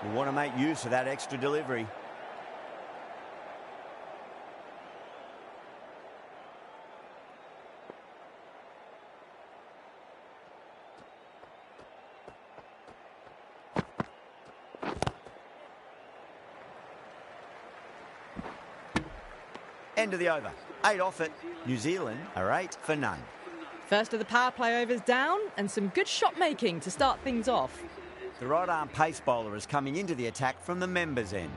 We want to make use of that extra delivery. End of the over. 8 off it. New Zealand are 8 for none. First of the power play overs down, and some good shot making to start things off. The right arm pace bowler is coming into the attack from the members' end.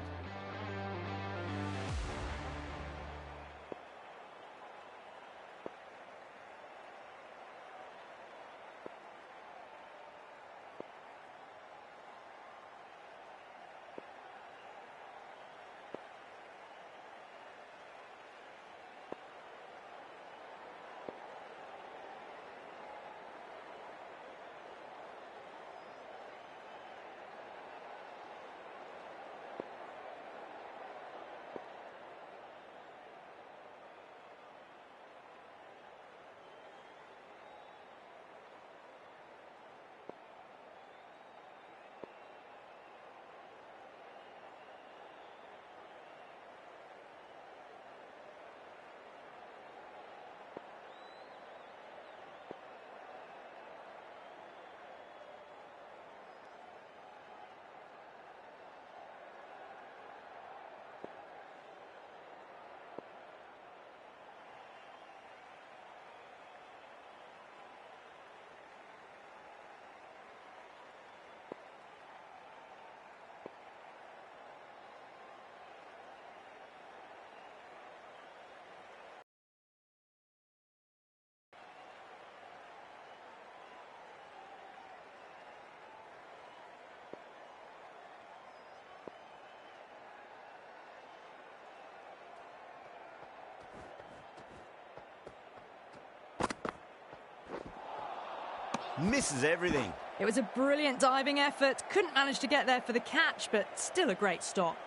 Misses everything. It was a brilliant diving effort. Couldn't manage to get there for the catch, but still a great stop.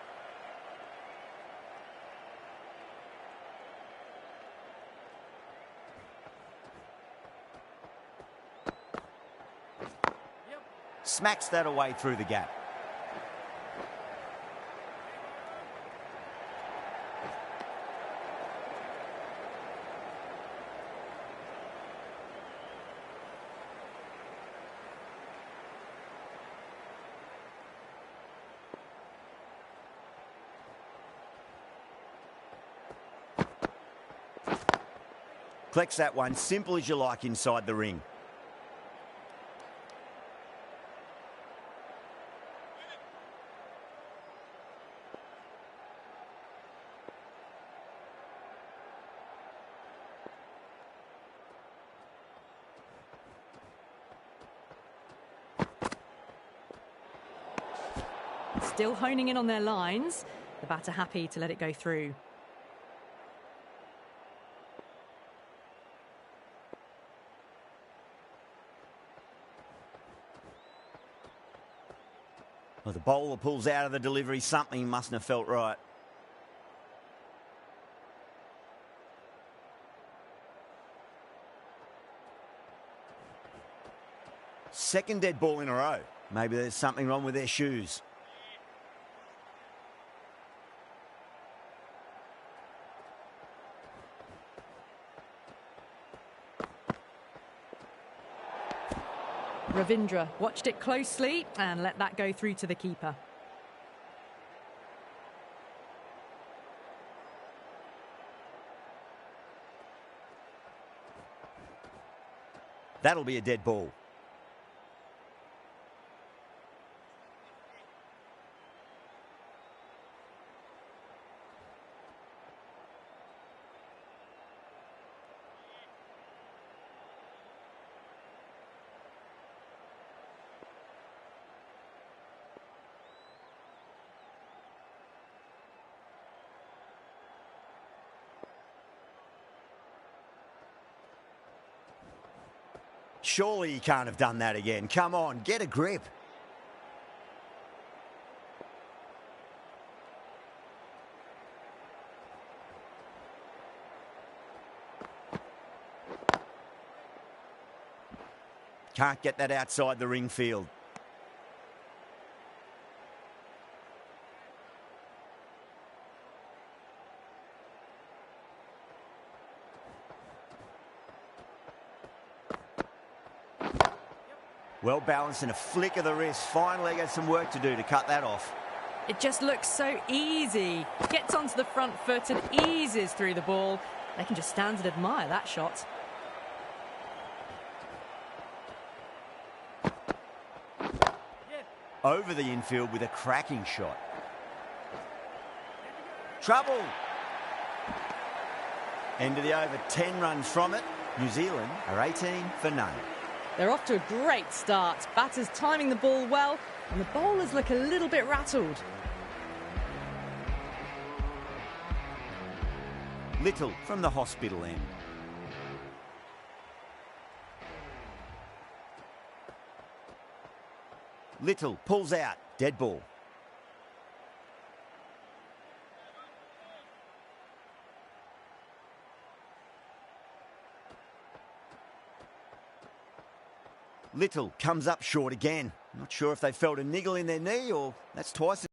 Smacks that away through the gap. Collects that one, simple as you like, inside the ring. Still honing in on their lines. The batter happy to let it go through. Well, the bowler pulls out of the delivery. Something mustn't have felt right. Second dead ball in a row. Maybe there's something wrong with their shoes. Ravindra watched it closely and let that go through to the keeper. That'll be a dead ball. Surely he can't have done that again. Come on, get a grip. Can't get that outside the ring field. Well balanced and a flick of the wrist. Finally got some work to do to cut that off. It just looks so easy. Gets onto the front foot and eases through the ball. They can just stand and admire that shot. Over the infield with a cracking shot. Trouble. End of the over, 10 runs from it. New Zealand are 18 for none. They're off to a great start. Batters timing the ball well, and the bowlers look a little bit rattled. Little from the hospital end. Little pulls out. Dead ball. Little comes up short again. Not sure if they felt a niggle in their knee or that's twice.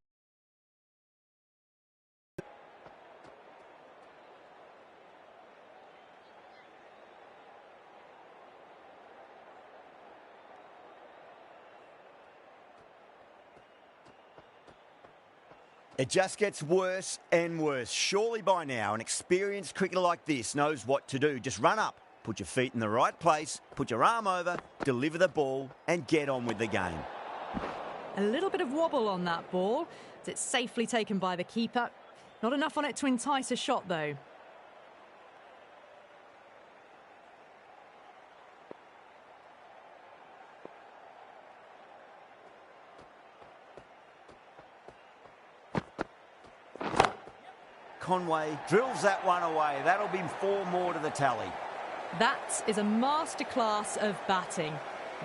It just gets worse and worse. Surely by now, an experienced cricketer like this knows what to do. Just run up, put your feet in the right place, put your arm over, deliver the ball and get on with the game. A little bit of wobble on that ball. It's safely taken by the keeper. Not enough on it to entice a shot, though. Conway drills that one away. That'll be 4 more to the tally. That is a masterclass of batting.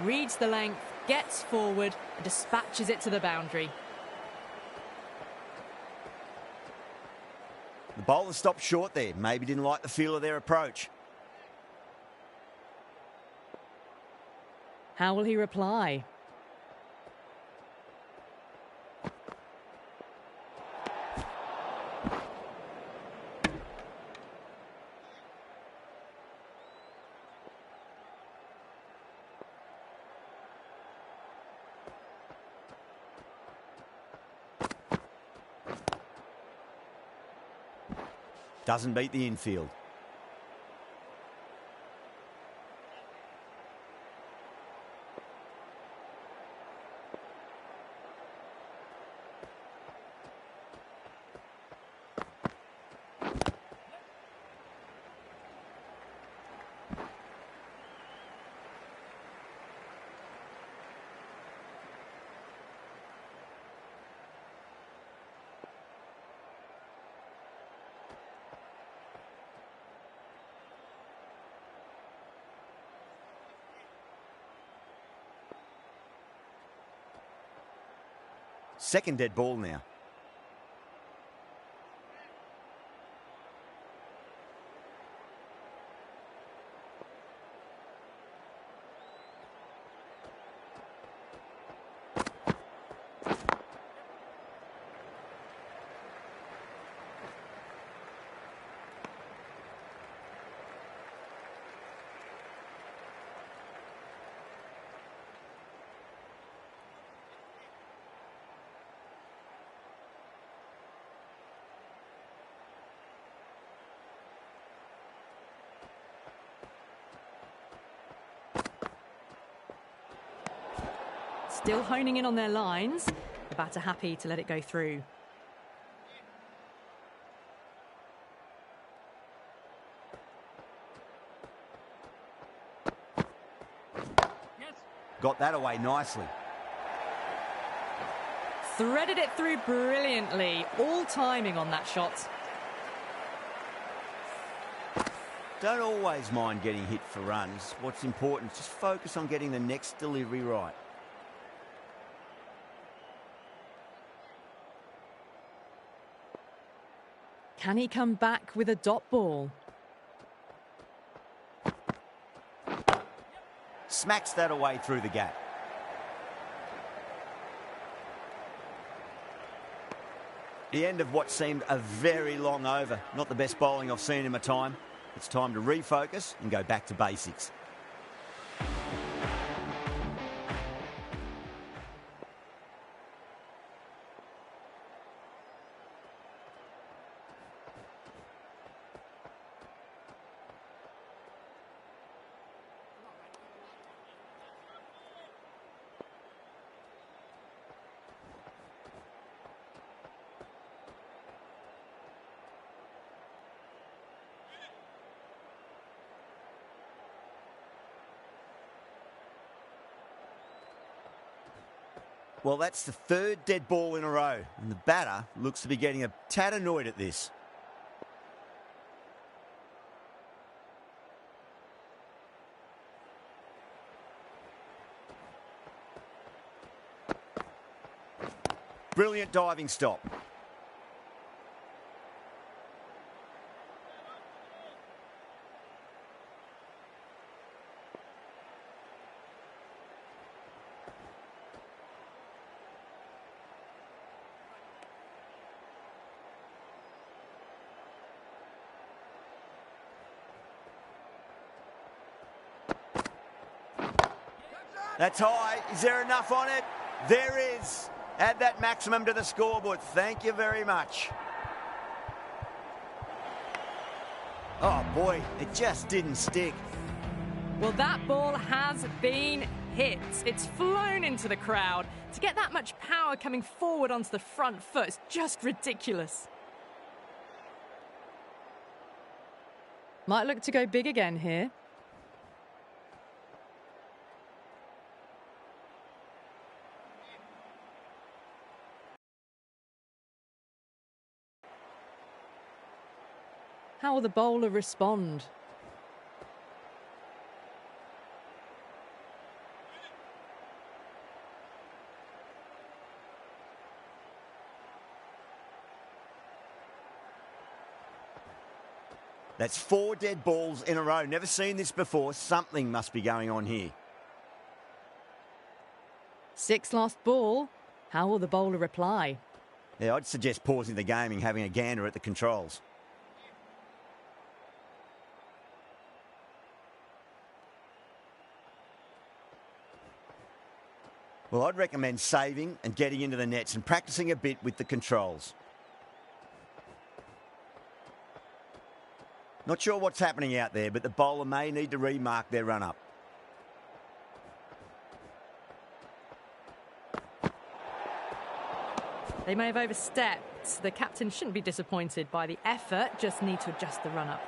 Reads the length, gets forward, and dispatches it to the boundary. The bowler stopped short there. Maybe didn't like the feel of their approach. How will he reply? Doesn't beat the infield. Second dead ball now. Still honing in on their lines. The batter happy to let it go through. Got that away nicely. Threaded it through brilliantly. All timing on that shot. Don't always mind getting hit for runs. What's important is just focus on getting the next delivery right. Can he come back with a dot ball? Smacks that away through the gap. The end of what seemed a very long over. Not the best bowling I've seen in my time. It's time to refocus and go back to basics. Well, that's the third dead ball in a row, and the batter looks to be getting a tad annoyed at this. Brilliant diving stop. That's high. Is there enough on it? There is. Add that maximum to the scoreboard. Thank you very much. Oh, boy, it just didn't stick. Well, that ball has been hit. It's flown into the crowd. To get that much power coming forward onto the front foot is just ridiculous. Might look to go big again here. How will the bowler respond? That's 4 dead balls in a row. Never seen this before. Something must be going on here. 6th last ball. How will the bowler reply? Yeah, I'd suggest pausing the game and having a gander at the controls. Well, I'd recommend saving and getting into the nets and practicing a bit with the controls. Not sure what's happening out there, but the bowler may need to remark their run-up. They may have overstepped. The captain shouldn't be disappointed by the effort, just need to adjust the run-up.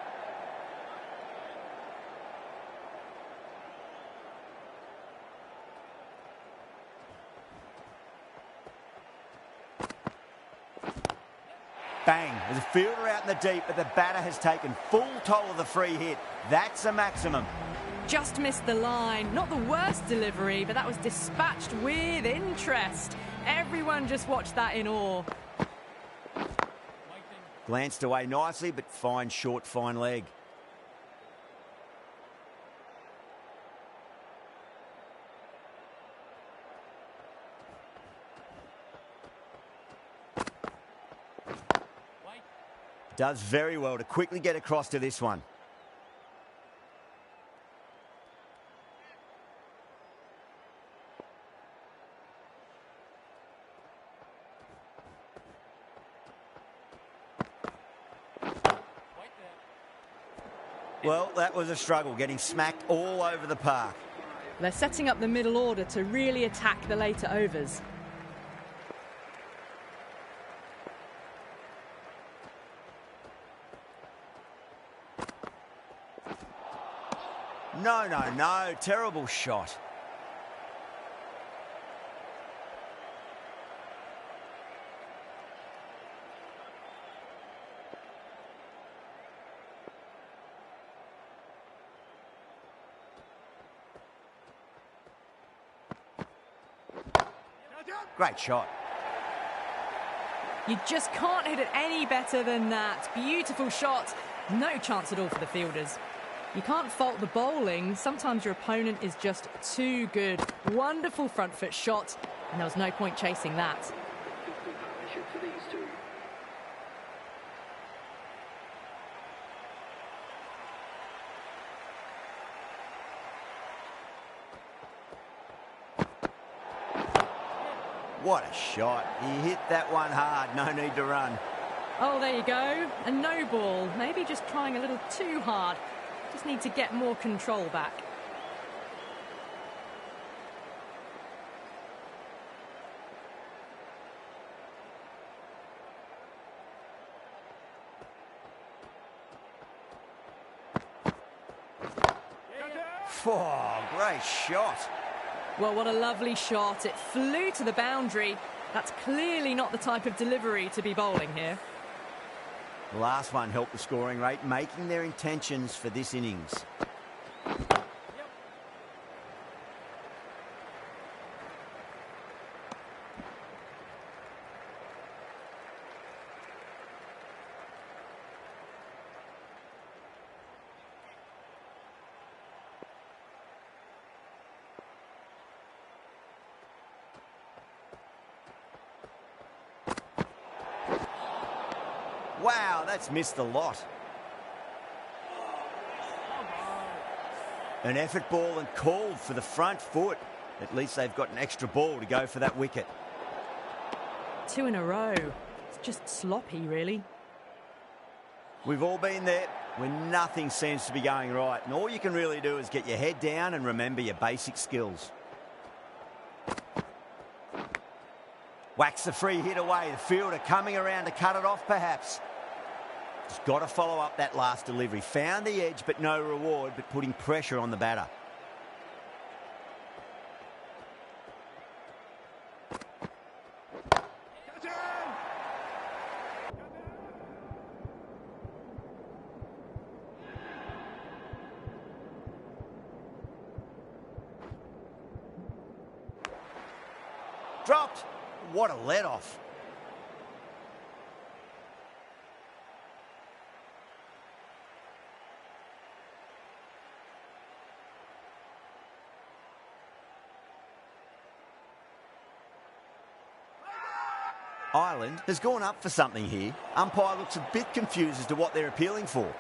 Bang. There's a fielder out in the deep, but the batter has taken full toll of the free hit. That's a maximum. Just missed the line. Not the worst delivery, but that was dispatched with interest. Everyone just watched that in awe. Glanced away nicely, but fine short, fine leg. Does very well to quickly get across to this one. Well, that was a struggle, getting smacked all over the park. They're setting up the middle order to really attack the later overs. No, no, no. Terrible shot. Great shot. You just can't hit it any better than that. Beautiful shot. No chance at all for the fielders. You can't fault the bowling. Sometimes your opponent is just too good. Wonderful front foot shot, and there was no point chasing that. What a shot. He hit that one hard. No need to run. Oh, there you go. A no ball. Maybe just trying a little too hard. Just need to get more control back. Oh, great shot. Well, what a lovely shot. It flew to the boundary. That's clearly not the type of delivery to be bowling here. The last one helped the scoring rate, making their intentions for this innings. Wow, that's missed a lot. An effort ball and called for the front foot. At least they've got an extra ball to go for that wicket. 2 in a row. It's just sloppy, really. We've all been there when nothing seems to be going right, and all you can really do is get your head down and remember your basic skills. Whacks the free hit away. The fielder coming around to cut it off, perhaps. Just got to follow up that last delivery. Found the edge, but no reward, but putting pressure on the batter. Dropped. What a let-off. Ireland has gone up for something here. Umpire looks a bit confused as to what they're appealing for.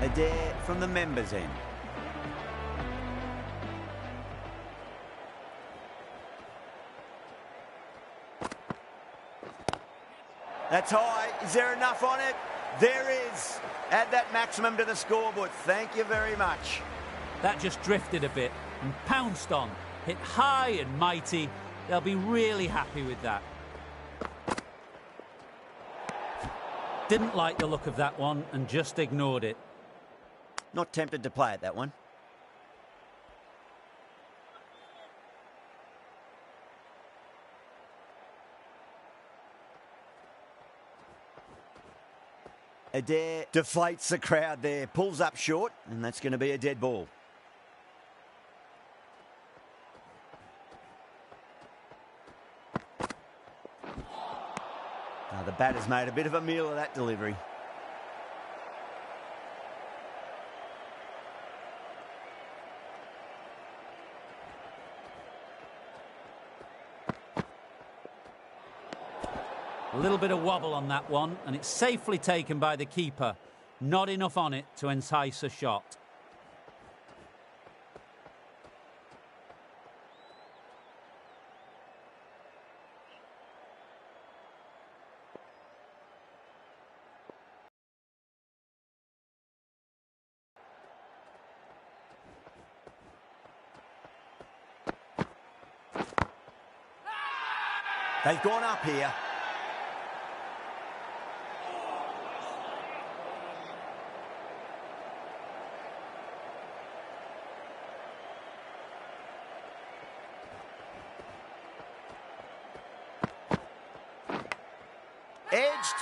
A dare from the members' end. That's high. Is there enough on it? There is. Add that maximum to the scoreboard. Thank you very much. That just drifted a bit and pounced on. Hit high and mighty. They'll be really happy with that. Didn't like the look of that one and just ignored it. Not tempted to play at that one. Adair deflates the crowd there, pulls up short, and that's going to be a dead ball. Now the batter's made a bit of a meal of that delivery. A little bit of wobble on that one, and it's safely taken by the keeper. Not enough on it to entice a shot. They've gone up here. Edged.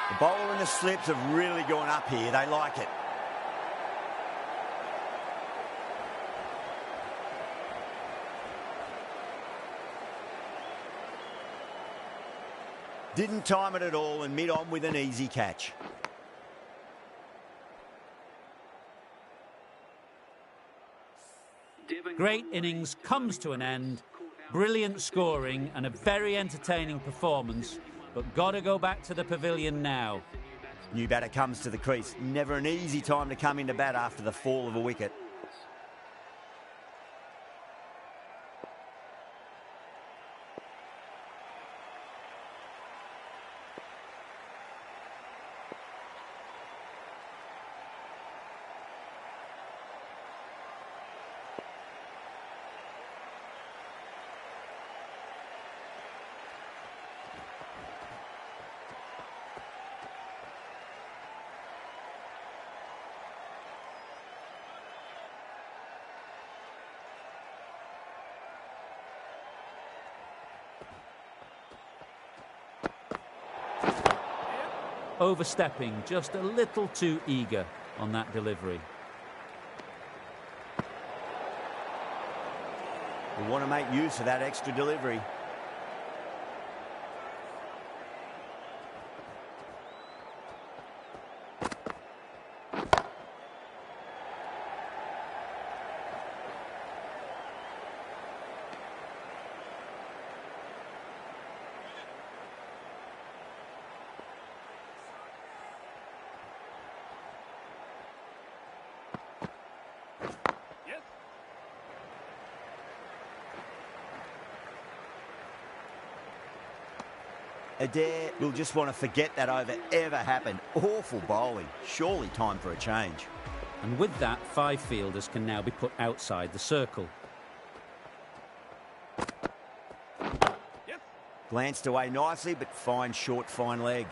The bowler and the slips have really gone up here. They like it. Didn't time it at all and mid-on with an easy catch. Great innings comes to an end. Brilliant scoring and a very entertaining performance, but got to go back to the pavilion now. New batter comes to the crease. Never an easy time to come into bat after the fall of a wicket. overstepping just a little too eager on that delivery. We want to make use of that extra delivery. Adair will just want to forget that over ever happened. Awful bowling. Surely time for a change. And with that, 5 fielders can now be put outside the circle. Glanced away nicely, but fine short, fine leg.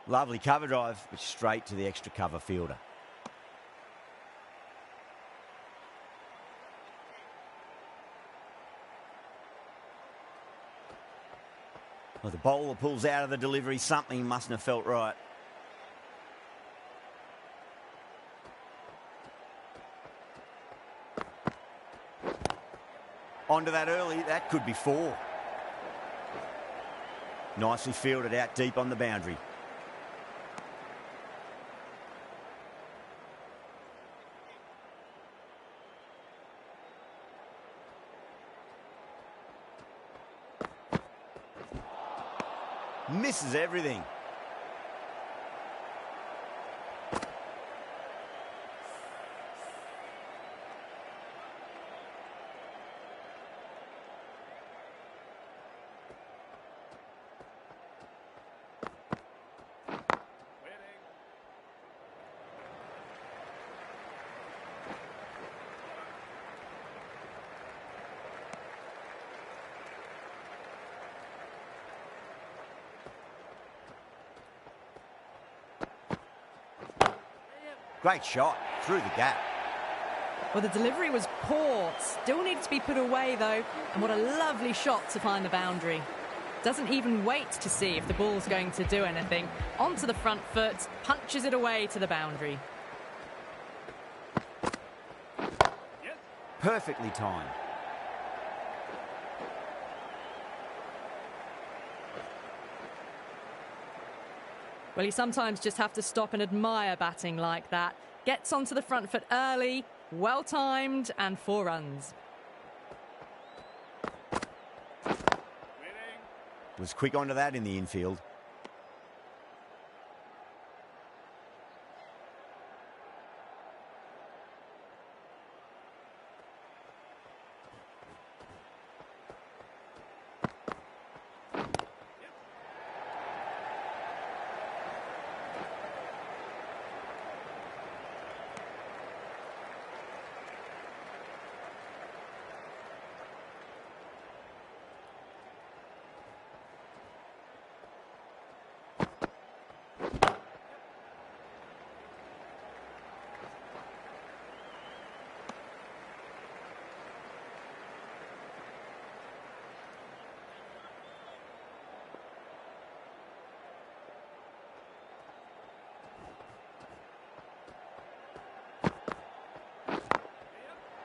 Lovely cover drive, but straight to the extra cover fielder. Well, the bowler pulls out of the delivery. Something mustn't have felt right. Onto that early. That could be 4. Nicely fielded out deep on the boundary. Misses everything. Great shot through the gap. Well, the delivery was poor. Still needs to be put away, though. And what a lovely shot to find the boundary. Doesn't even wait to see if the ball's going to do anything. Onto the front foot, punches it away to the boundary. Perfectly timed. Well, you sometimes just have to stop and admire batting like that. Gets onto the front foot early, well timed, and 4 runs. Was quick onto that in the infield.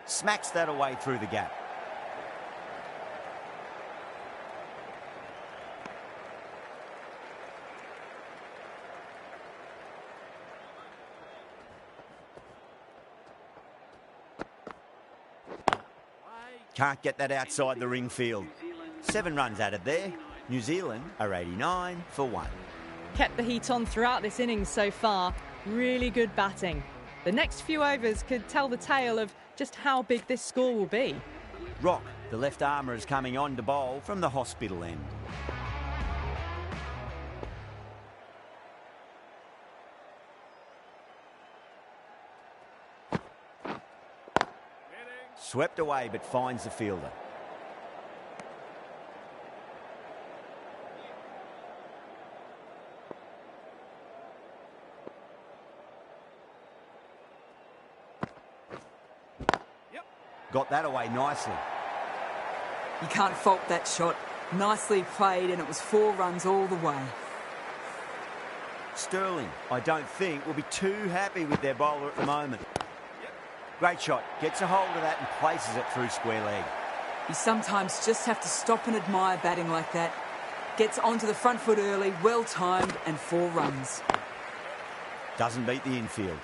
Smacks that away through the gap. Can't get that outside the ring field. 7 runs added there. New Zealand are 89 for 1. Kept the heat on throughout this innings so far. Really good batting. The next few overs could tell the tale of just how big this score will be. Rock, the left armour, is coming on to bowl from the hospital end. Swept away but finds the fielder. Got that away nicely. You can't fault that shot. Nicely played, and it was 4 runs all the way. Sterling, I don't think, will be too happy with their bowler at the moment. Great shot. Gets a hold of that and places it through square leg. You sometimes just have to stop and admire batting like that. Gets onto the front foot early, well timed, and 4 runs. Doesn't beat the infield.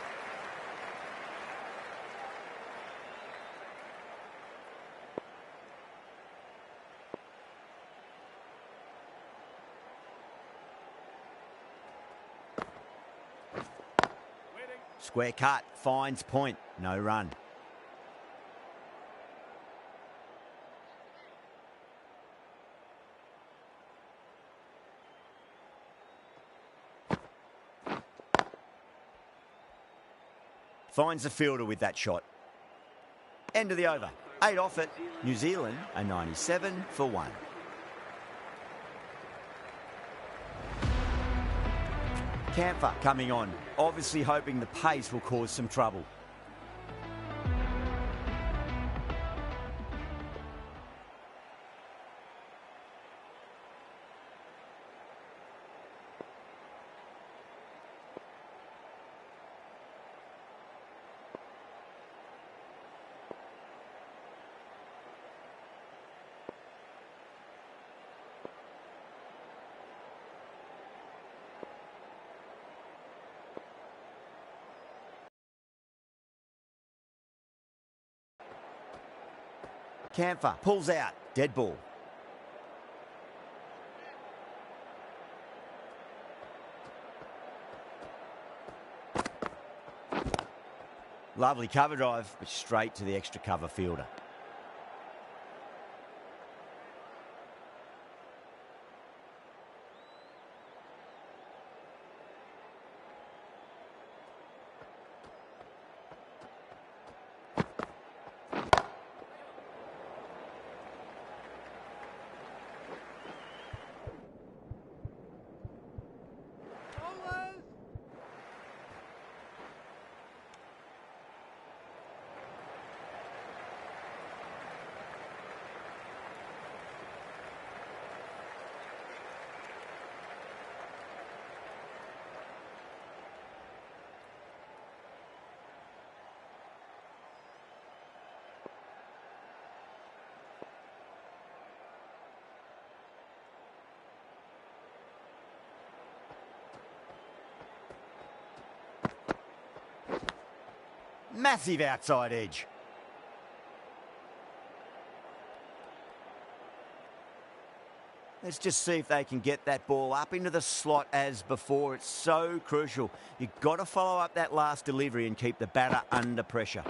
Square cut, finds point, no run. Finds the fielder with that shot. End of the over. 8 off it. New Zealand a 97 for 1. Camphor coming on, obviously hoping the pace will cause some trouble. Camphor pulls out, dead ball. Lovely cover drive, but straight to the extra cover fielder. Massive outside edge. Let's just see if they can get that ball up into the slot as before. It's so crucial. You've got to follow up that last delivery and keep the batter under pressure.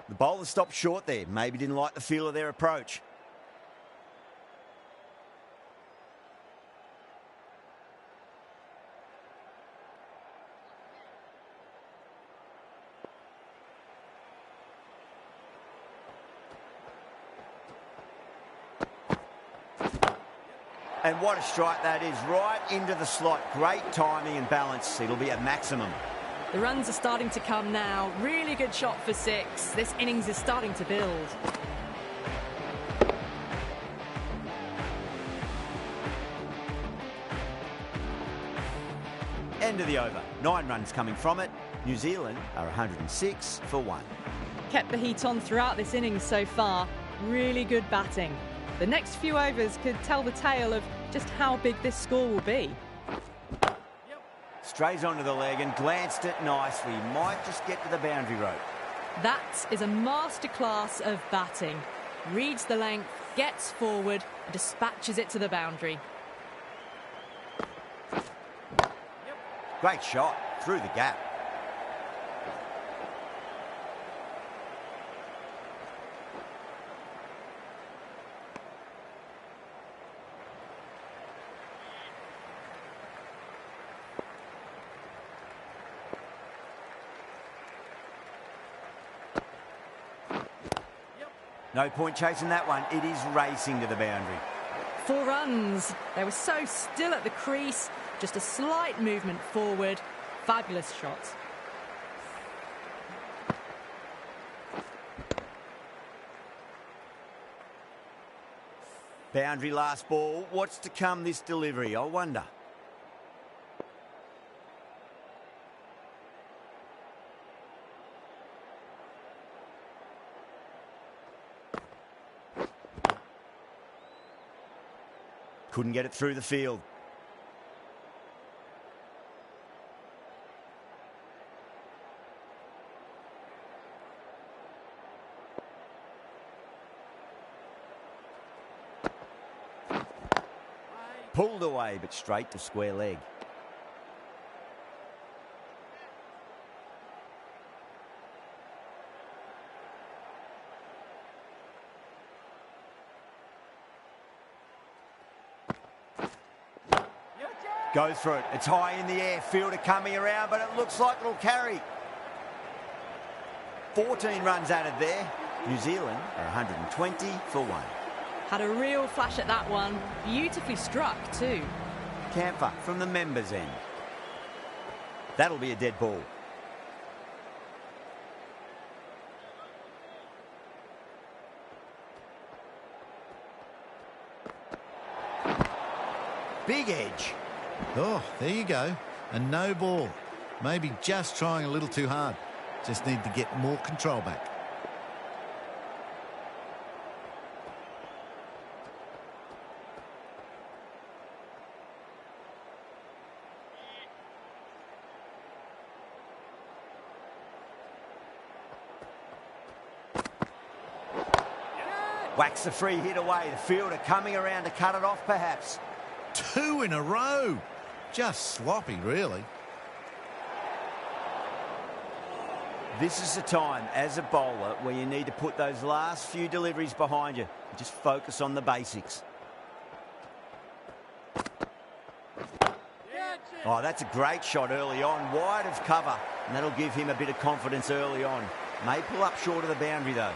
The bowler stopped short there. Maybe didn't like the feel of their approach. And what a strike that is, right into the slot. Great timing and balance. It'll be a maximum. The runs are starting to come now. Really good shot for 6. This innings is starting to build. End of the over. 9 runs coming from it. New Zealand are 106 for 1. Kept the heat on throughout this innings so far. Really good batting. The next few overs could tell the tale of just how big this score will be. Strays onto the leg and glanced it nicely. Might just get to the boundary rope. That is a masterclass of batting. Reads the length, gets forward, and dispatches it to the boundary. Great shot through the gap. No point chasing that one. It is racing to the boundary. 4 runs. They were so still at the crease. Just a slight movement forward. Fabulous shot. Boundary last ball. What's to come this delivery, I wonder. Couldn't get it through the field. Pulled away, but straight to square leg. Goes for it. It's high in the air. Fielder coming around, but it looks like it'll carry. 14 runs added there. New Zealand are 120 for 1. Had a real flash at that one. Beautifully struck too. Camphor from the members' end. That'll be a dead ball. Big edge. Oh, there you go. A no ball. Maybe just trying a little too hard. Just need to get more control back. Whacks the free hit away. The fielder coming around to cut it off, perhaps. 2 in a row. Just sloppy, really. This is the time, as a bowler, where you need to put those last few deliveries behind you and just focus on the basics. Oh, that's a great shot early on, wide of cover, and that'll give him a bit of confidence early on. May pull up short of the boundary, though.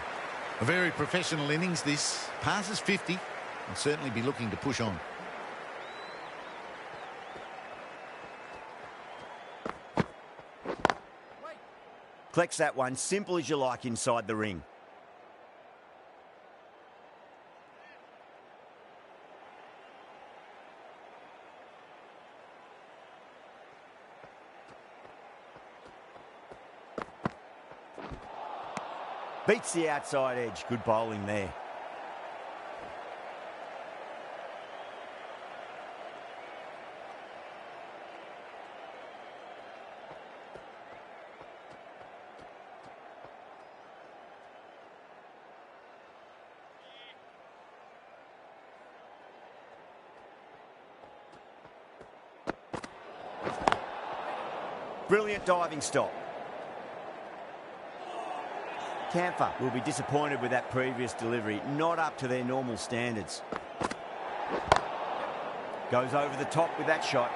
A very professional innings, this. Passes 50 and certainly be looking to push on. Collects that one, simple as you like inside the ring. Beats the outside edge. Good bowling there. Brilliant diving stop. Camphor will be disappointed with that previous delivery. Not up to their normal standards. Goes over the top with that shot.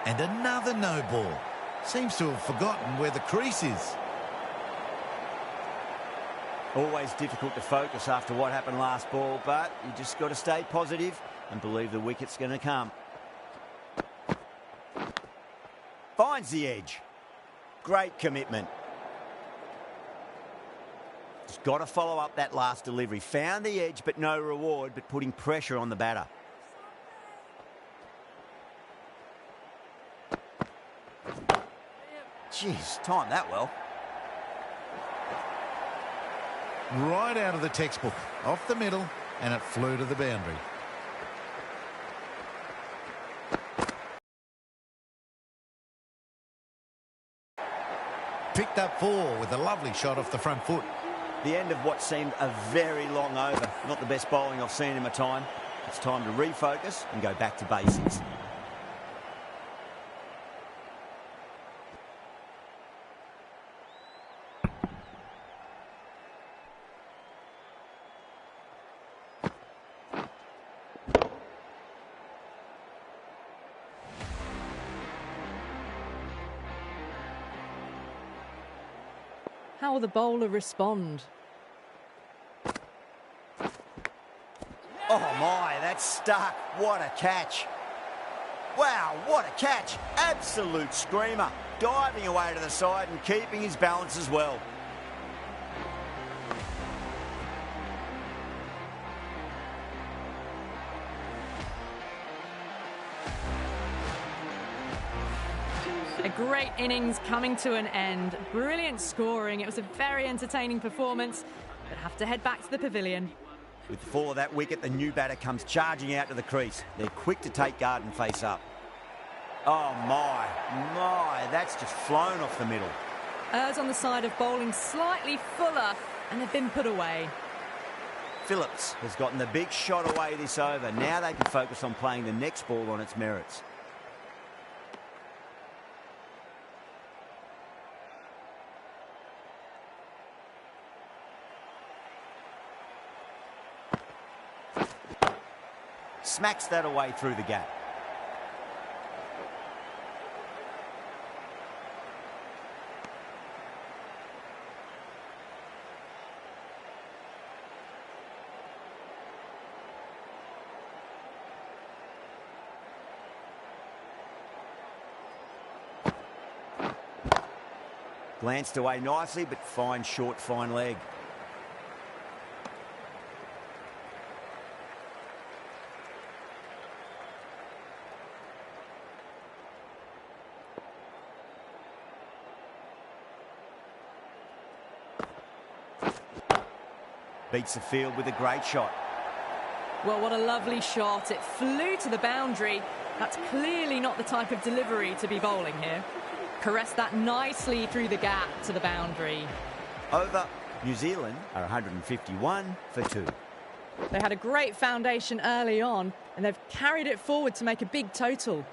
And another no ball. Seems to have forgotten where the crease is. Always difficult to focus after what happened last ball, but you just got to stay positive and believe the wicket's going to come. Finds the edge. Great commitment. Just got to follow up that last delivery. Found the edge, but no reward, but putting pressure on the batter. Jeez, timed that well. Right out of the textbook, off the middle, and it flew to the boundary. Picked up 4 with a lovely shot off the front foot. The end of what seemed a very long over. Not the best bowling I've seen in my time. It's time to refocus and go back to basics. How will the bowler respond? Oh my, that's stuck. What a catch. Wow, what a catch. Absolute screamer. Diving away to the side and keeping his balance as well. A great innings coming to an end. Brilliant scoring. It was a very entertaining performance, but have to head back to the pavilion. With the fall of that wicket, the new batter comes charging out to the crease. They're quick to take guard and face up. Oh my, that's just flown off the middle. Errs on the side of bowling slightly fuller, and they've been put away. Phillips has gotten the big shot away this over. Now they can focus on playing the next ball on its merits. Smacks that away through the gap. Glanced away nicely, but fine short, fine leg. Beats the field with a great shot. Well, what a lovely shot. It flew to the boundary. That's clearly not the type of delivery to be bowling here. Caressed that nicely through the gap to the boundary. Over. New Zealand are 151 for 2. They had a great foundation early on, and they've carried it forward to make a big total.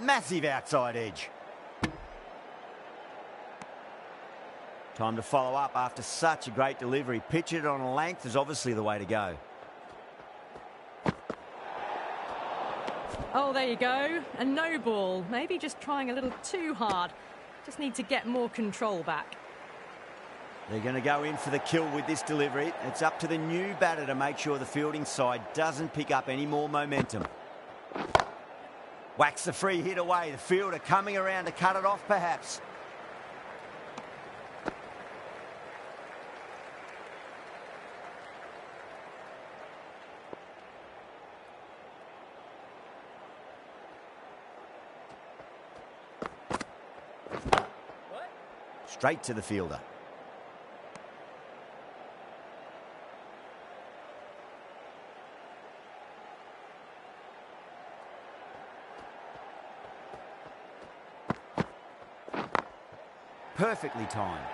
Massive outside edge. Time to follow up after such a great delivery. Pitch it on a length is obviously the way to go. Oh, there you go. A no ball. Maybe just trying a little too hard. Just need to get more control back. They're going to go in for the kill with this delivery. It's up to the new batter to make sure the fielding side doesn't pick up any more momentum. Whacks the free hit away. The fielder coming around to cut it off, perhaps. Straight to the fielder. Perfectly timed.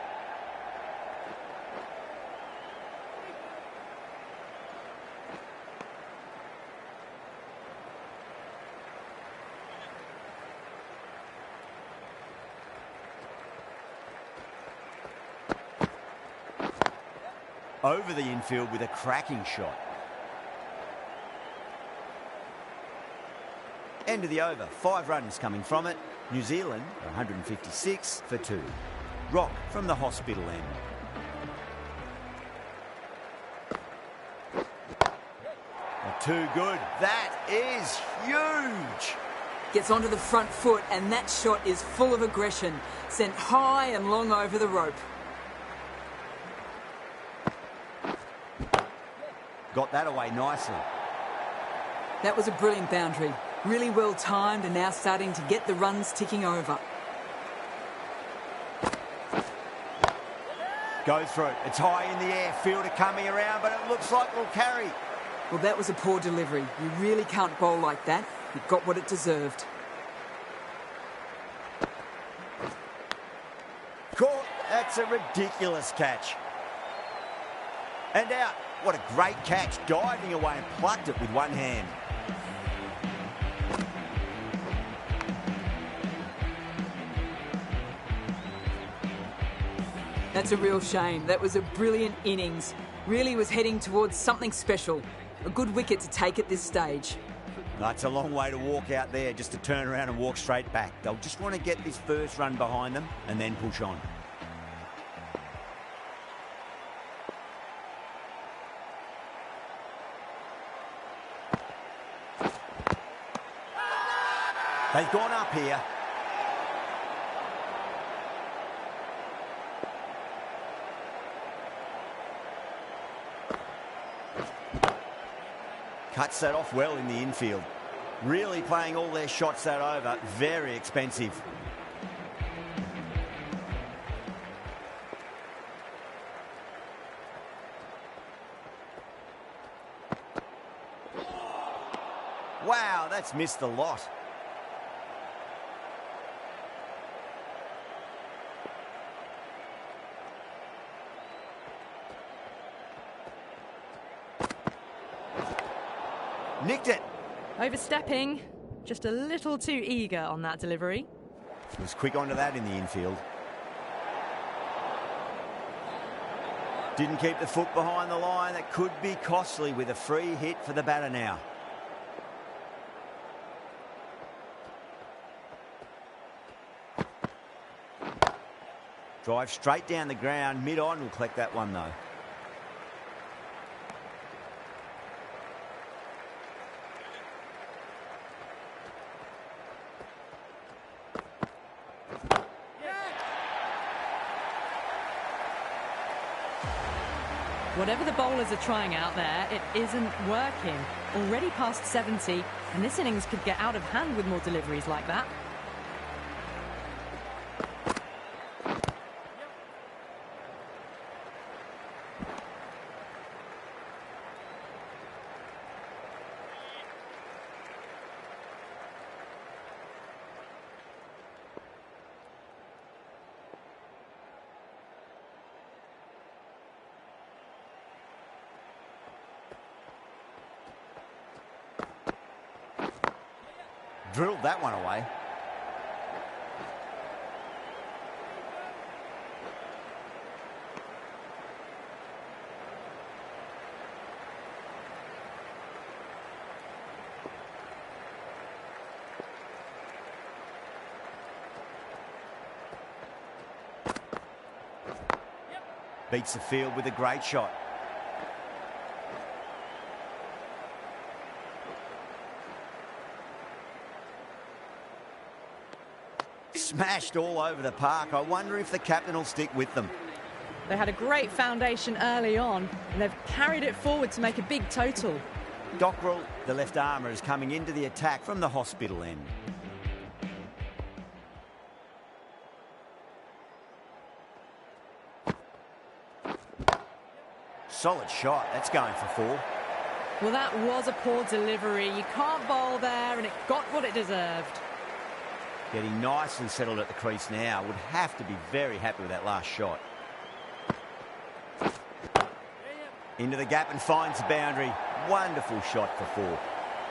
Over the infield with a cracking shot. End of the over. 5 runs coming from it. New Zealand are 156 for 2. Rock from the hospital end. Not too good. That is huge. Gets onto the front foot, and that shot is full of aggression. Sent high and long over the rope. Got that away nicely. That was a brilliant boundary. Really well timed and now starting to get the runs ticking over. Go through. It's high in the air. Fielder coming around, but it looks like it'll carry. Well, that was a poor delivery. You really can't bowl like that. It got what it deserved. Caught. That's a ridiculous catch. And out. What a great catch. Diving away and plucked it with one hand. That's a real shame. That was a brilliant innings. Really was heading towards something special. A good wicket to take at this stage. That's a long way to walk out there just to turn around and walk straight back. They'll just want to get this first run behind them and then push on. They've gone up here. Cuts that off well in the infield. Really playing all their shots that over. Very expensive. Wow, that's missed a lot. Nicked it. Overstepping. Just a little too eager on that delivery. Was quick onto that in the infield. Didn't keep the foot behind the line. That could be costly with a free hit for the batter now. Drive straight down the ground. Mid-on will collect that one though. Whatever the bowlers are trying out there, it isn't working. Already past 70, and this innings could get out of hand with more deliveries like that. Drilled that one away. Beats the field with a great shot. Smashed all over the park. I wonder if the captain will stick with them. They had a great foundation early on, and they've carried it forward to make a big total. Dockrell, the left armour, is coming into the attack from the hospital end. Solid shot. That's going for 4. Well, that was a poor delivery. You can't bowl there, and it got what it deserved. Getting nicely settled at the crease now. Would have to be very happy with that last shot. Into the gap and finds the boundary. Wonderful shot for 4.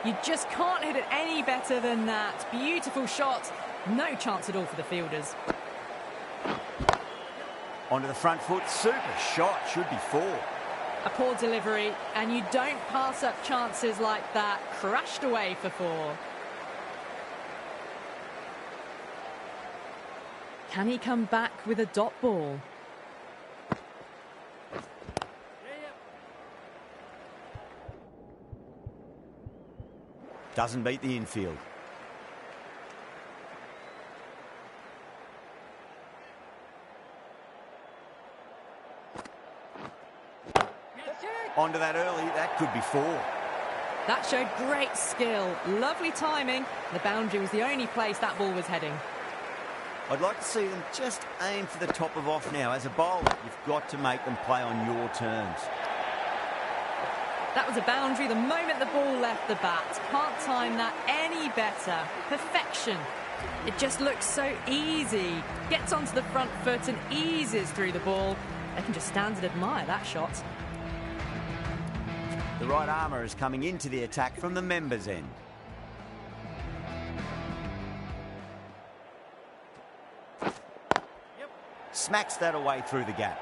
You just can't hit it any better than that. Beautiful shot. No chance at all for the fielders. Onto the front foot. Super shot. Should be 4. A poor delivery, and you don't pass up chances like that. Crashed away for 4. Can he come back with a dot ball? Doesn't beat the infield. Onto that early, that could be 4. That showed great skill, lovely timing. The boundary was the only place that ball was heading. I'd like to see them just aim for the top of off now. As a bowler, you've got to make them play on your terms. That was a boundary the moment the ball left the bat. Can't time that any better. Perfection. It just looks so easy. Gets onto the front foot and eases through the ball. They can just stand and admire that shot. The right armour is coming into the attack from the members' end. Smacks that away through the gap.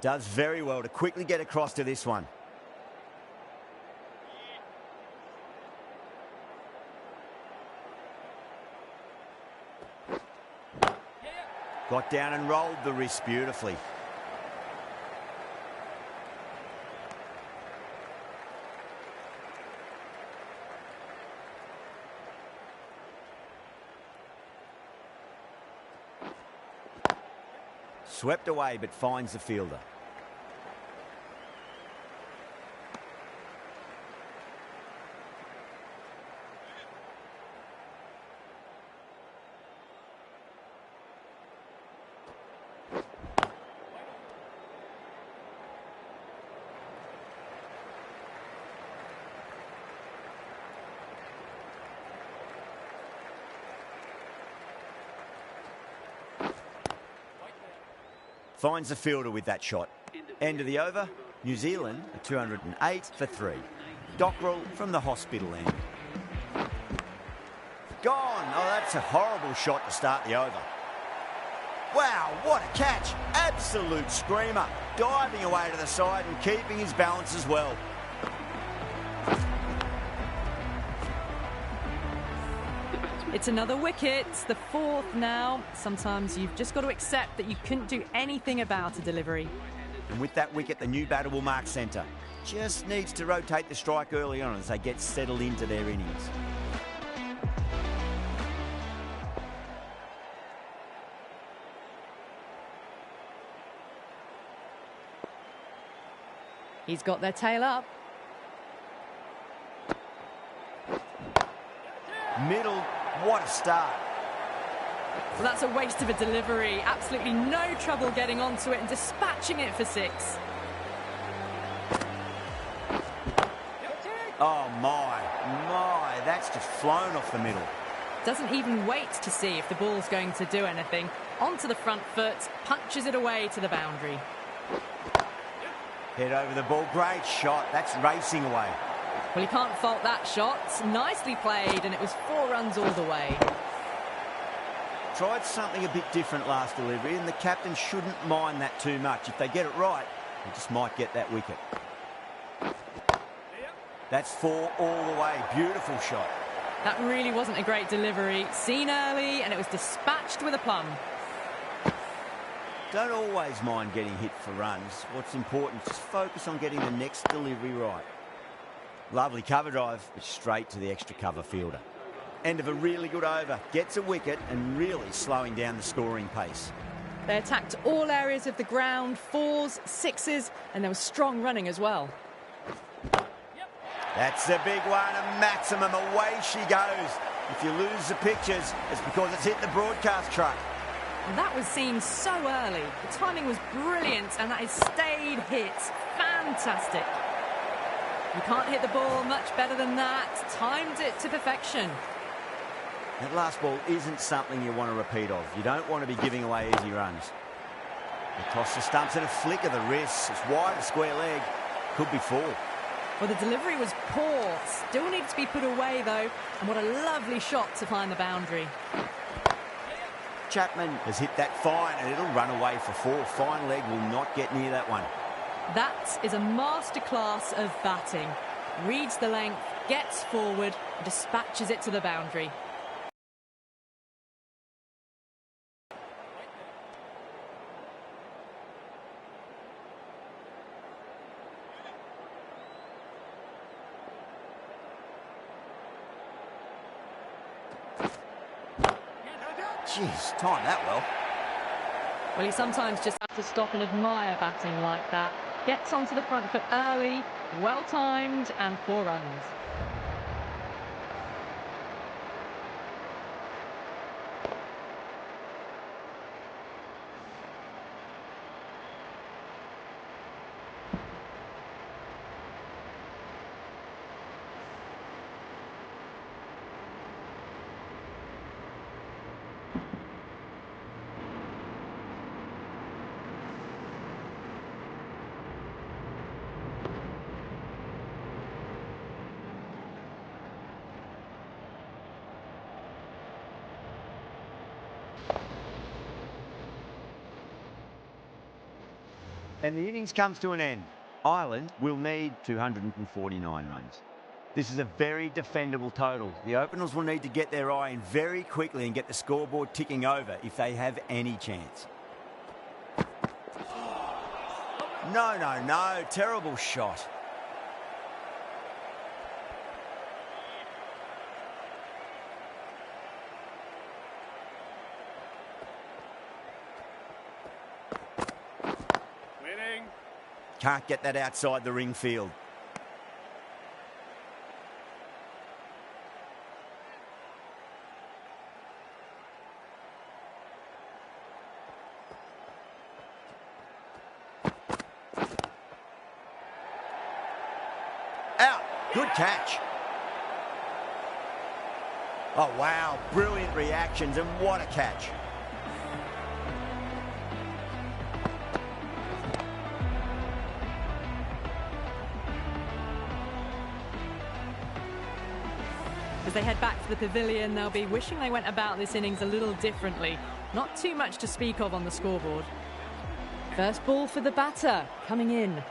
Does very well to quickly get across to this one. Got down and rolled the wrist beautifully. Swept away but finds the fielder. Finds the fielder with that shot. End of the over, New Zealand, a 208 for 3. Dockrell from the hospital end. Gone! Oh, that's a horrible shot to start the over. Wow, what a catch! Absolute screamer. Diving away to the side and keeping his balance as well. It's another wicket, the 4th now. Sometimes you've just got to accept that you couldn't do anything about a delivery. And with that wicket, the new batter will mark centre. Just needs to rotate the strike early on as they get settled into their innings. He's got their tail up. Middle, what a start. Well, that's a waste of a delivery. Absolutely no trouble getting onto it and dispatching it for 6. Oh my, that's just flown off the middle. Doesn't even wait to see if the ball's going to do anything. Onto the front foot, punches it away to the boundary. Head over the ball, great shot, that's racing away. Well, you can't fault that shot. Nicely played, and it was 4 runs all the way. Tried something a bit different last delivery, and the captain shouldn't mind that too much. If they get it right, they just might get that wicket. That's 4 all the way. Beautiful shot. That really wasn't a great delivery. Seen early, and it was dispatched with a plum. Don't always mind getting hit for runs. What's important is just focus on getting the next delivery right. Lovely cover drive, but straight to the extra cover fielder. End of a really good over. Gets a wicket and really slowing down the scoring pace. They attacked all areas of the ground, 4s, 6s, and there was strong running as well. That's a big one, a maximum. Away she goes. If you lose the pictures, it's because it's hit the broadcast truck. And that was seen so early. The timing was brilliant, and that is stayed hit. Fantastic. You can't hit the ball much better than that. Timed it to perfection. That last ball isn't something you want to repeat of. You don't want to be giving away easy runs. They toss the stumps and a flick of the wrist. It's wide, a square leg. Could be 4. Well, the delivery was poor. Still needs to be put away, though. And what a lovely shot to find the boundary. Chapman has hit that fine and it'll run away for 4. Fine leg will not get near that one. That is a masterclass of batting. Reads the length, gets forward, and dispatches it to the boundary. Jeez, timed that well. Well, you sometimes just have to stop and admire batting like that. Gets onto the front foot early, well timed, and 4 runs. And the innings comes to an end. Ireland will need 249 runs. This is a very defendable total. The openers will need to get their eye in very quickly and get the scoreboard ticking over if they have any chance. No. Terrible shot. Can't get that outside the ring field. Out. Good catch. Oh, wow. Brilliant reactions, and what a catch. As they head back to the pavilion, they'll be wishing they went about this innings a little differently. Not too much to speak of on the scoreboard. First ball for the batter, coming in.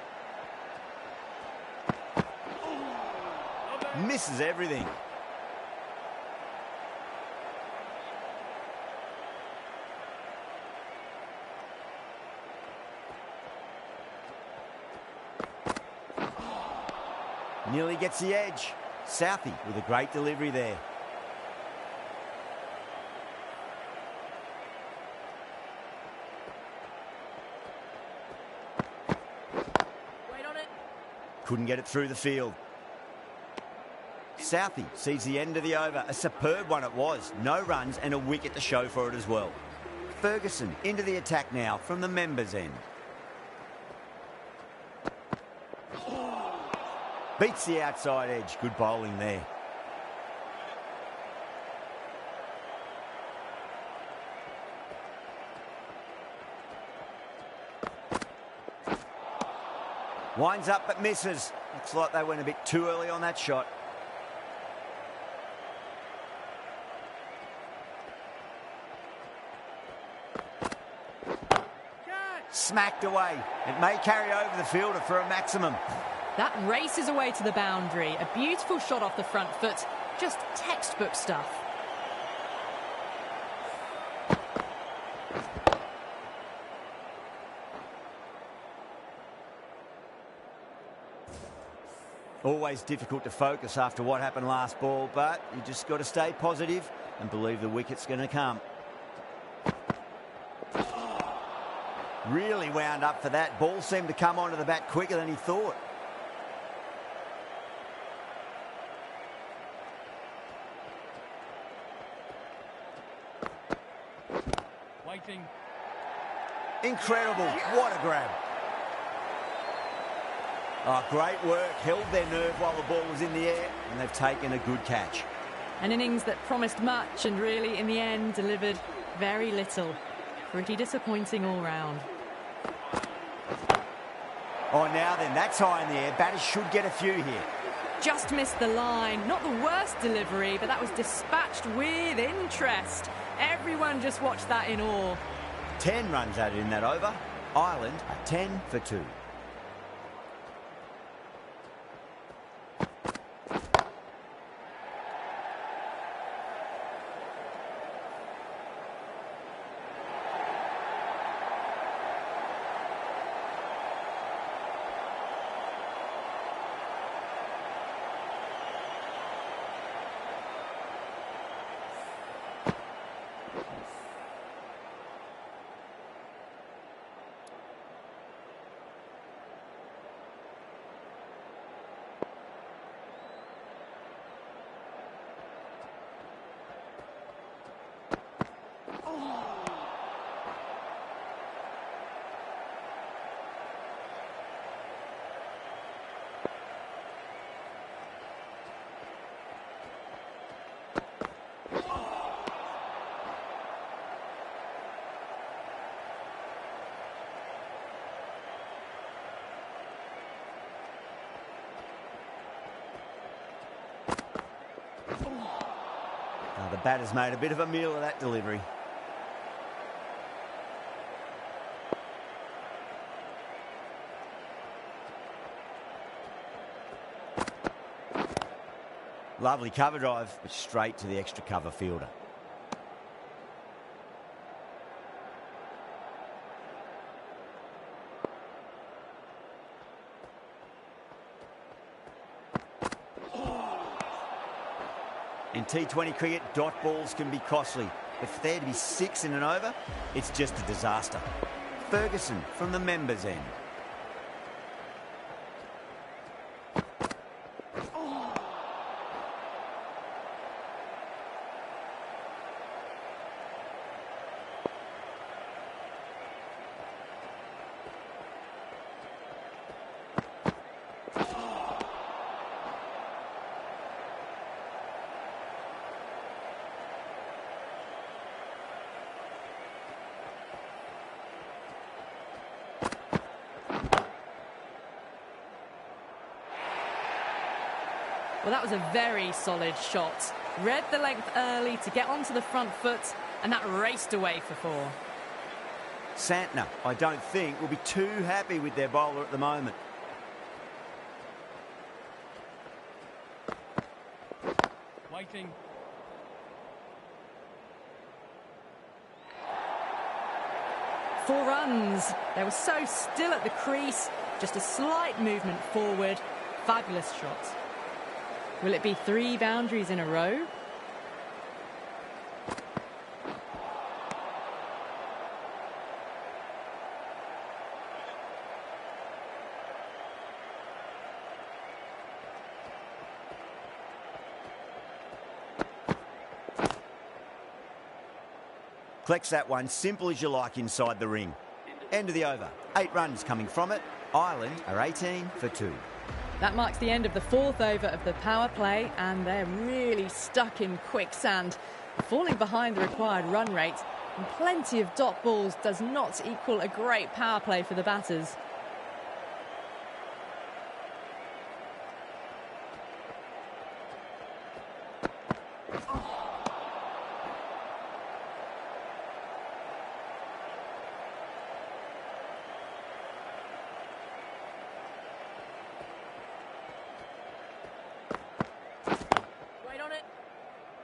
Misses everything. Nearly gets the edge. Southey with a great delivery there. Wait on it. Couldn't get it through the field. Southey sees the end of the over. A superb one it was. No runs and a wicket to show for it as well. Ferguson into the attack now from the members' end. Beats the outside edge. Good bowling there. Winds up but misses. Looks like they went a bit too early on that shot. Smacked away. It may carry over the fielder for a maximum. That races away to the boundary. A beautiful shot off the front foot. Just textbook stuff. Always difficult to focus after what happened last ball, but you just got to stay positive and believe the wicket's going to come. Really wound up for that. Ball seemed to come onto the bat quicker than he thought. Waiting. Incredible. What a grab. Oh, great work. Held their nerve while the ball was in the air, and they've taken a good catch. An innings that promised much and really, in the end, delivered very little. Pretty disappointing all round. Oh, now then, that's high in the air. Batters should get a few here. Just missed the line. Not the worst delivery, but that was dispatched with interest. Everyone just watched that in awe. 10 runs added in that over. Ireland are 10 for 2. The batter's made a bit of a meal of that delivery. Lovely cover drive, but straight to the extra cover fielder. In T20 cricket, dot balls can be costly. If they're to be 6 in an over, it's just a disaster. Ferguson from the members' end. Well, that was a very solid shot. Read the length early to get onto the front foot, and that raced away for 4. Santner, I don't think, will be too happy with their bowler at the moment. Waiting. Four runs. They were so still at the crease. Just a slight movement forward. Fabulous shot. Will it be 3 boundaries in a row? Collects that one, simple as you like inside the ring. End of the over. 8 runs coming from it. Ireland are 18 for 2. That marks the end of the 4th over of the power play, and they're really stuck in quicksand. Falling behind the required run rate, and plenty of dot balls does not equal a great power play for the batters.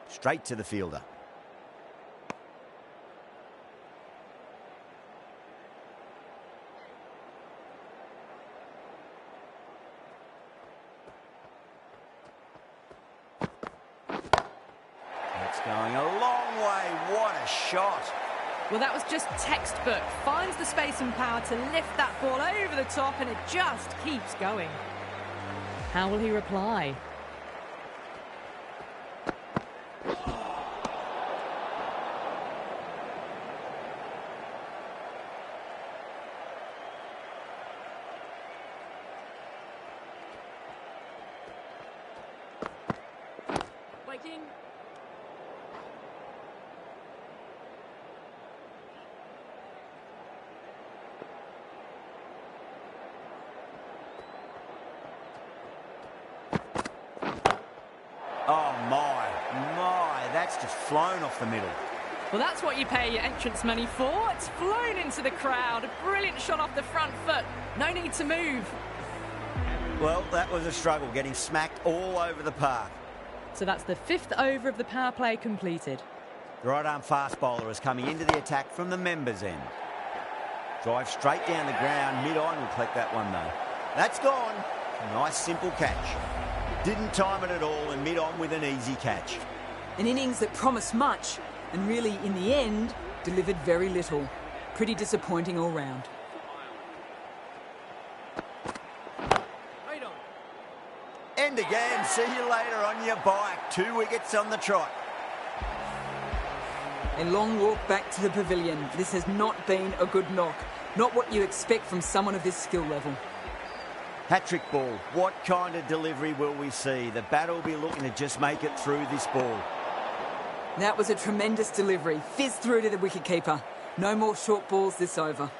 Straight to the fielder. That's going a long way. What a shot. Well, that was just textbook. Finds the space and power to lift that ball over the top, and it just keeps going. How will he reply? Oh, my, that's just flown off the middle. Well, that's what you pay your entrance money for. It's flown into the crowd. A brilliant shot off the front foot. No need to move. Well, that was a struggle, getting smacked all over the park. So that's the 5th over of the power play completed. The right-arm fast bowler is coming into the attack from the members' end. Drive straight down the ground. Mid-on will collect that one, though. That's gone. Nice, simple catch. Didn't time it at all, and mid-on with an easy catch. An innings that promised much, and really, in the end, delivered very little. Pretty disappointing all round. End again. See you later on your bike. 2 wickets on the trot. A long walk back to the pavilion. This has not been a good knock. Not what you expect from someone of this skill level. Hat-trick ball. What kind of delivery will we see? The batter will be looking to just make it through this ball. That was a tremendous delivery. Fizzed through to the wicketkeeper. No more short balls this over.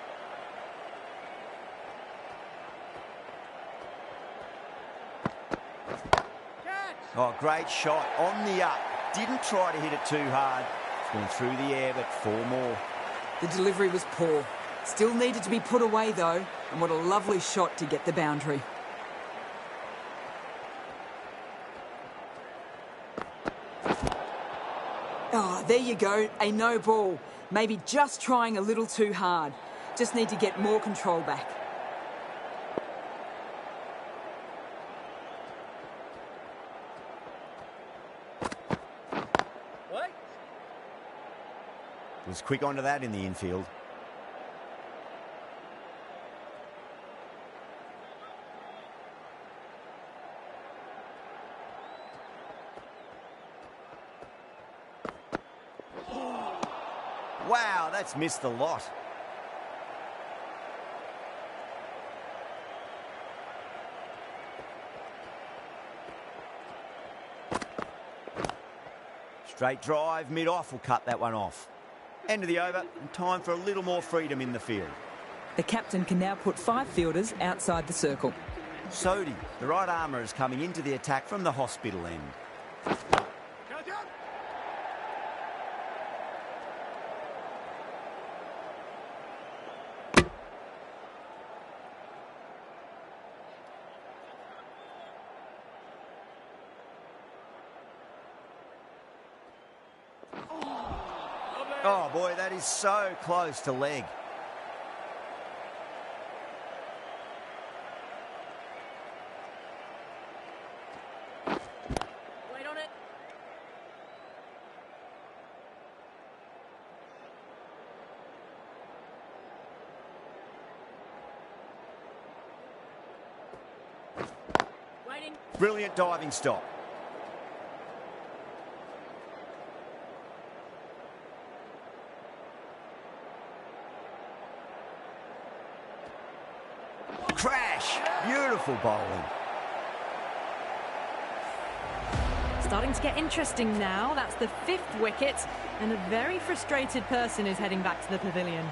Oh, great shot on the up. didn't try to hit it too hard. It's gone through the air, but 4 more. The delivery was poor. Still needed to be put away, though. And what a lovely shot to get the boundary. Oh, there you go. A no ball. Maybe just trying a little too hard. Just need to get more control back. Was quick onto that in the infield. Wow, that's missed the lot. Straight drive, mid-off will cut that one off. End of the over, and time for a little more freedom in the field. The captain can now put 5 fielders outside the circle. Sodhi, the right armour, is coming into the attack from the hospital end. Oh boy, that is so close to leg. Wait on it. Waiting. Brilliant diving stop. Crash! Beautiful bowling. Starting to get interesting now. That's the 5th wicket, and a very frustrated person is heading back to the pavilion.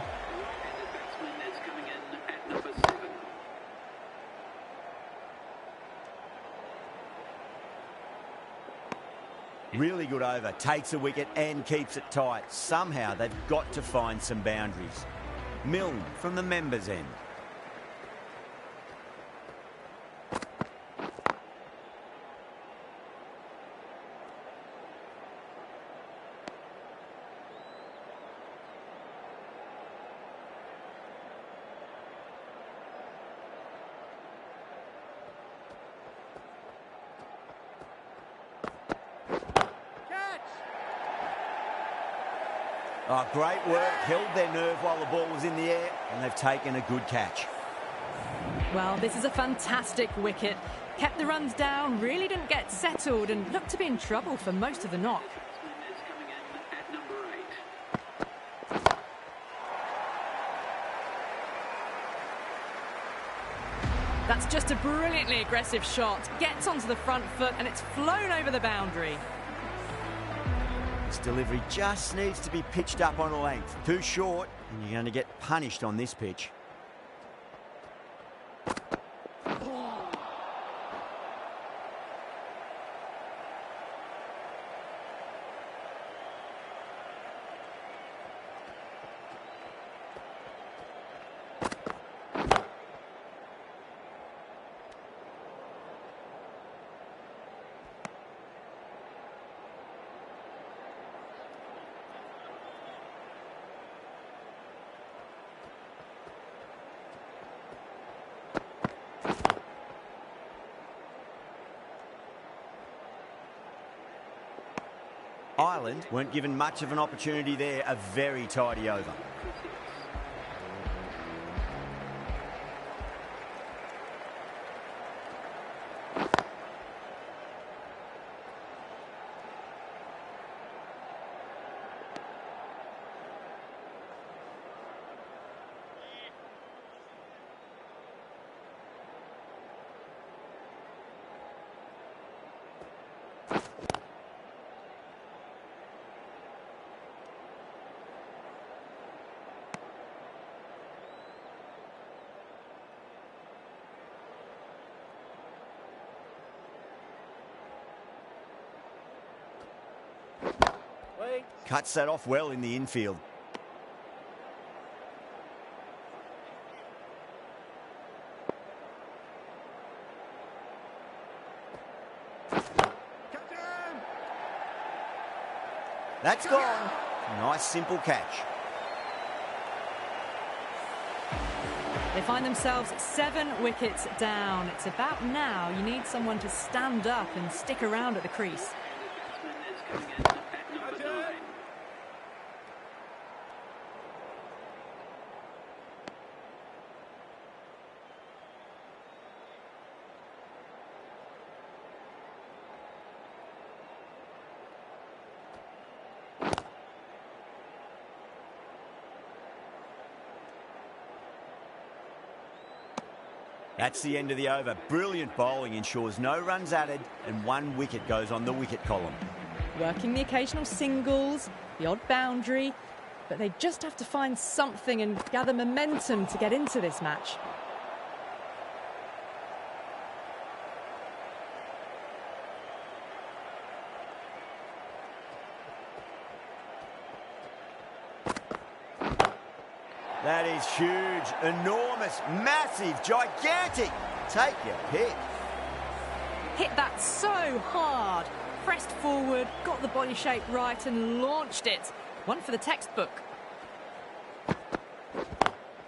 Really good over. Takes a wicket and keeps it tight. Somehow they've got to find some boundaries. Milne from the members' end. Oh, great work. Held their nerve while the ball was in the air, and they've taken a good catch. Well, this is a fantastic wicket. Kept the runs down, really didn't get settled, and looked to be in trouble for most of the knock. That's just a brilliantly aggressive shot. Gets onto the front foot, and it's flown over the boundary. This delivery just needs to be pitched up on a length. Too short, and you're going to get punished on this pitch. Ireland weren't given much of an opportunity there. A very tidy over. Cuts that off well in the infield. That's gone. Nice simple catch. They find themselves 7 wickets down. It's about now you need someone to stand up and stick around at the crease. That's the end of the over. Brilliant bowling ensures no runs added and 1 wicket goes on the wicket column. Working the occasional singles, the odd boundary, but they just have to find something and gather momentum to get into this match. That is huge, enormous, massive, gigantic. Take your pick. Hit that so hard. Pressed forward, got the body shape right and launched it. One for the textbook.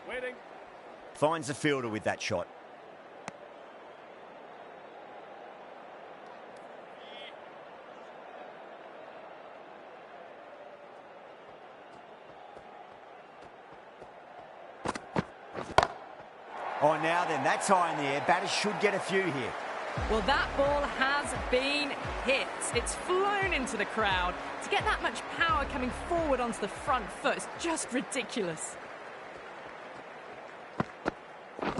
Waiting. Finds the fielder with that shot. Oh, now then, that's high in the air. Batters should get a few here. Well, that ball has been hit. It's flown into the crowd. To get that much power coming forward onto the front foot is just ridiculous.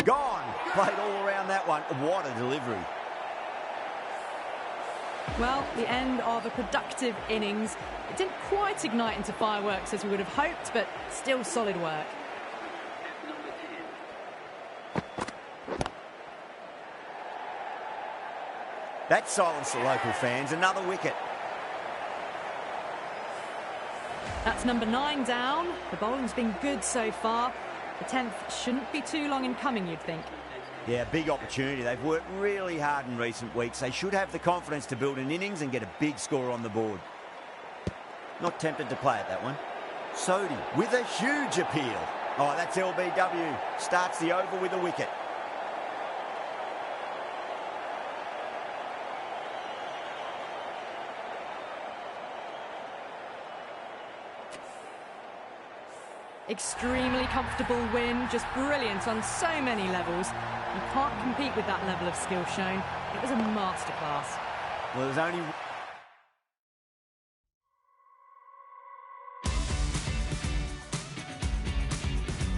Gone. Played all around that one. What a delivery. Well, the end of a productive innings. It didn't quite ignite into fireworks as we would have hoped, but still solid work. That silenced the local fans. Another wicket. That's number 9 down. The bowling's been good so far. The 10th shouldn't be too long in coming, you'd think. Yeah, big opportunity. They've worked really hard in recent weeks. They should have the confidence to build an innings and get a big score on the board. Not tempted to play it, that one. Sodhi with a huge appeal. Oh, that's LBW. Starts the over with a wicket. Extremely comfortable win, just brilliant on so many levels. You can't compete with that level of skill shown. It was a masterclass. Well, there's only